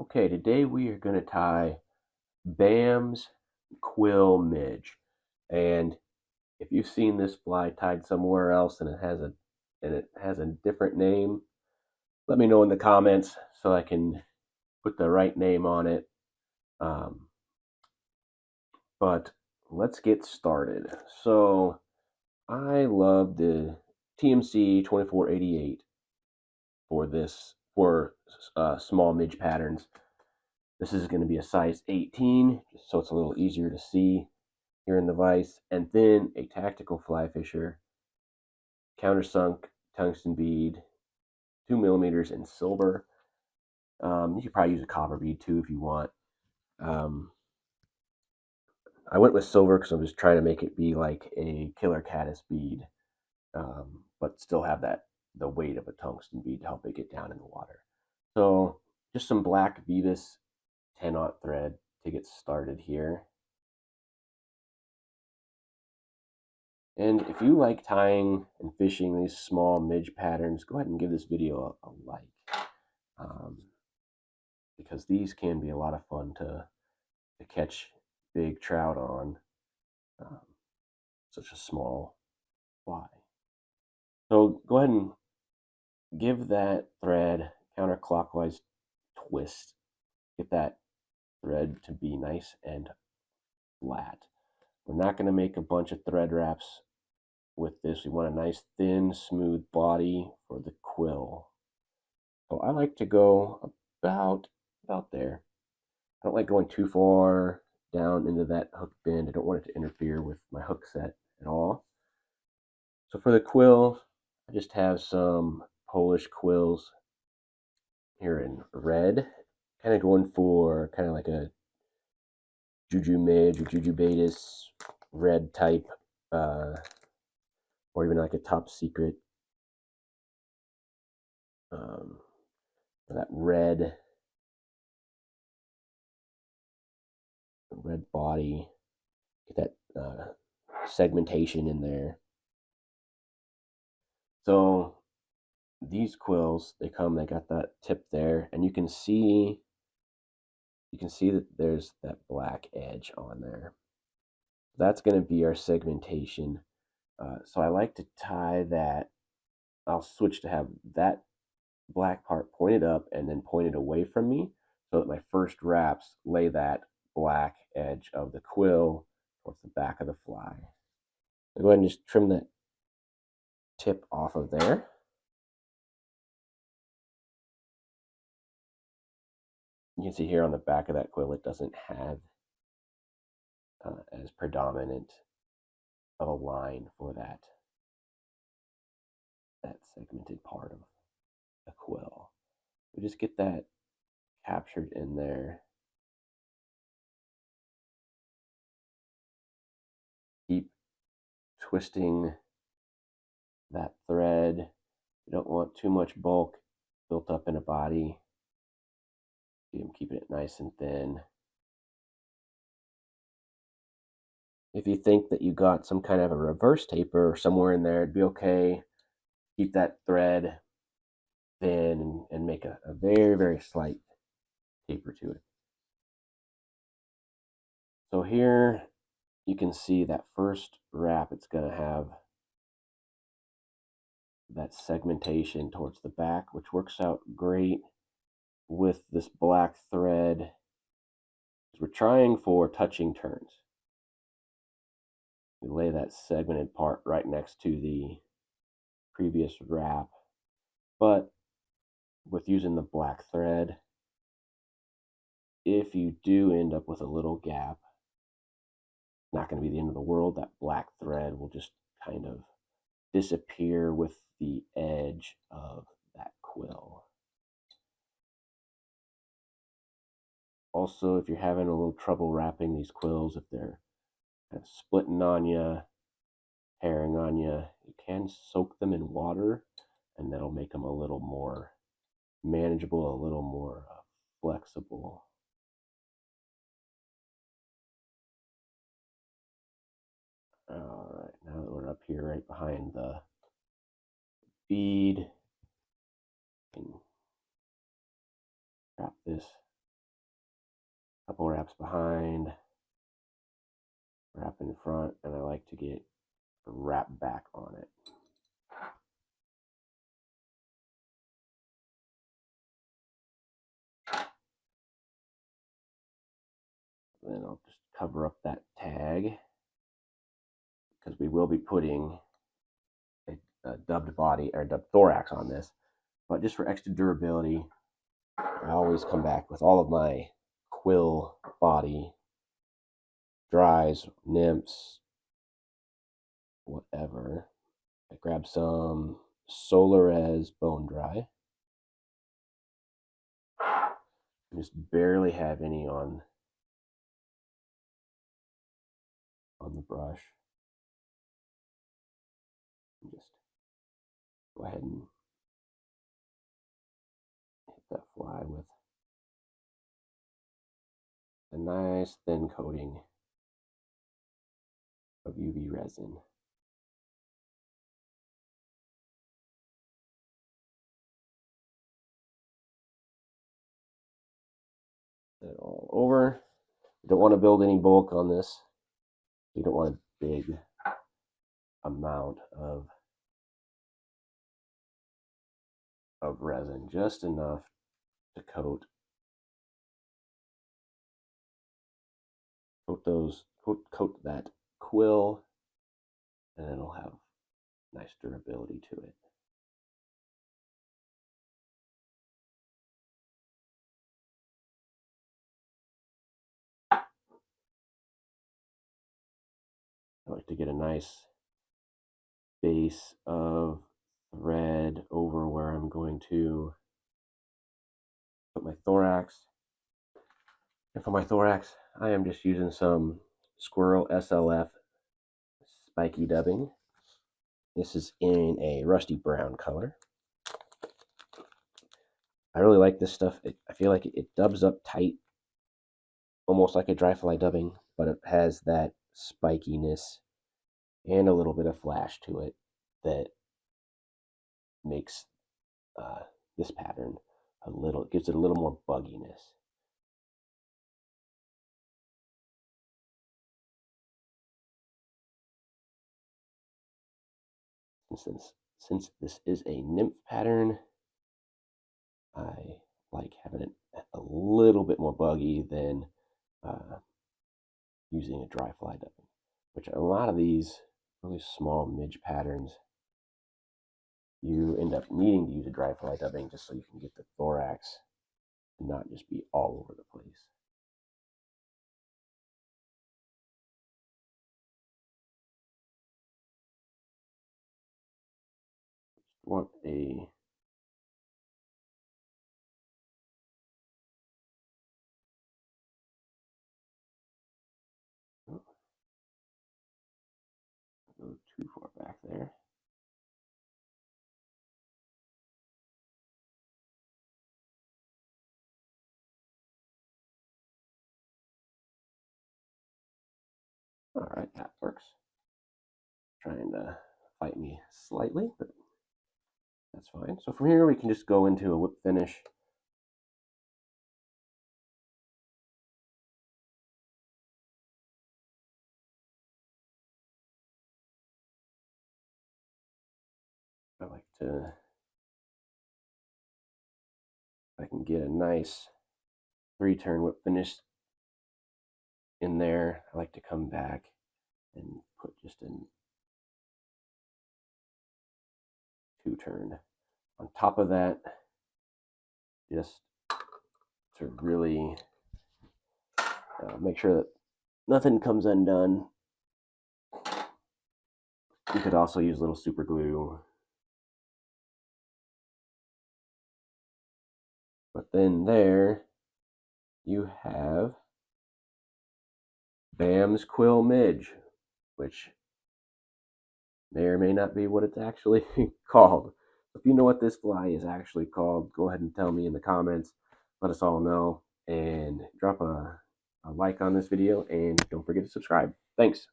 Okay, today we are going to tie Bam's Quill Midge. And if you've seen this fly tied somewhere else and it has a different name, let me know in the comments so I can put the right name on it. Um, but let's get started. So I love the TMC 2488 for this for small midge patterns. This is going to be a size 18, just so it's a little easier to see here in the vise. And then a tactical fly fisher, countersunk tungsten bead, 2 millimeters in silver. You could probably use a copper bead too if you want. I went with silver because I was trying to make it be like a killer caddis bead, but still have the weight of a tungsten bead to help it get down in the water. So just some black Vivus 10-aught thread to get started here. And if you like tying and fishing these small midge patterns, go ahead and give this video a like, um, because these can be a lot of fun to catch big trout on um, such a small fly. So go ahead and give that thread counterclockwise twist. Get that thread to be nice and flat. We're not going to make a bunch of thread wraps with this. We want a nice thin smooth body for the quill. So I like to go about there. I don't like going too far down into that hook bend. I don't want it to interfere with my hook set at all. So for the quill, I just have some Polish quills here in red, kind of going for kind of like a Juju Midge or Juju Batis red type, or even like a top secret. That red body, get that segmentation in there. So these quills, they got that tip there, and you can see that there's that black edge on there. That's going to be our segmentation. So I like to tie that. I'll switch to have that black part pointed up and then pointed away from me, so that my first wraps lay that black edge of the quill towards the back of the fly. So go ahead and just trim that tip off of there. You can see here on the back of that quill, it doesn't have as predominant of a line for that segmented part of the quill. We just get that captured in there. Keep twisting that thread. You don't want too much bulk built up in a body. I'm keeping it nice and thin. If you think that you got some kind of a reverse taper or somewhere in there, it'd be okay. Keep that thread thin and make a very, very slight taper to it. So here you can see that first wrap, it's going to have that segmentation towards the back, which works out great with this black thread. We're trying for touching turns. We lay that segmented part right next to the previous wrap, but with using the black thread, if you do end up with a little gap, not going to be the end of the world. That black thread will just kind of disappear with the edge of that quill. Also, if you're having a little trouble wrapping these quills, if they're kind of splitting on you, tearing on you, you can soak them in water, and that'll make them a little more manageable, a little more flexible. All right, now that we're up here right behind the bead, and wrap this couple wraps behind, wrap in front, and I like to get a wrap back on it. Then I'll just cover up that tag because we will be putting a dubbed body or dubbed thorax on this. But just for extra durability, I always come back with all of my quill body dries, nymphs, whatever. I grab some Solares bone dry. I just barely have any on the brush. And just go ahead and hit that fly with a nice thin coating of UV resin. Set it all over. You don't want to build any bulk on this. You don't want a big amount of resin, just enough to coat that quill, and it'll have nice durability to it. I like to get a nice base of thread over where I'm going to put my thorax. And for my thorax, I am just using some Squirrel SLF spiky dubbing. This is in a rusty brown color. I really like this stuff. I feel like it dubs up tight, almost like a dry fly dubbing, but it has that spikiness and a little bit of flash to it that makes this pattern gives it a little more bugginess. Since this is a nymph pattern, I like having it a little bit more buggy than using a dry fly dubbing, which a lot of these really small midge patterns, you end up needing to use a dry fly dubbing just so you can get the thorax and not just be all over the place. Just want a go too far back there. All right, that works. Trying to fight me slightly, but that's fine. So from here, we can just go into a whip finish. I like to, if I can get a nice 3-turn whip finish in there, I like to come back and put just a 2-turn on top of that, just to really make sure that nothing comes undone. You could also use a little super glue. But then there you have Bam's Quill Midge, which may or may not be what it's actually called. If you know what this fly is actually called, go ahead and tell me in the comments. Let us all know, and drop a like on this video, and don't forget to subscribe. Thanks.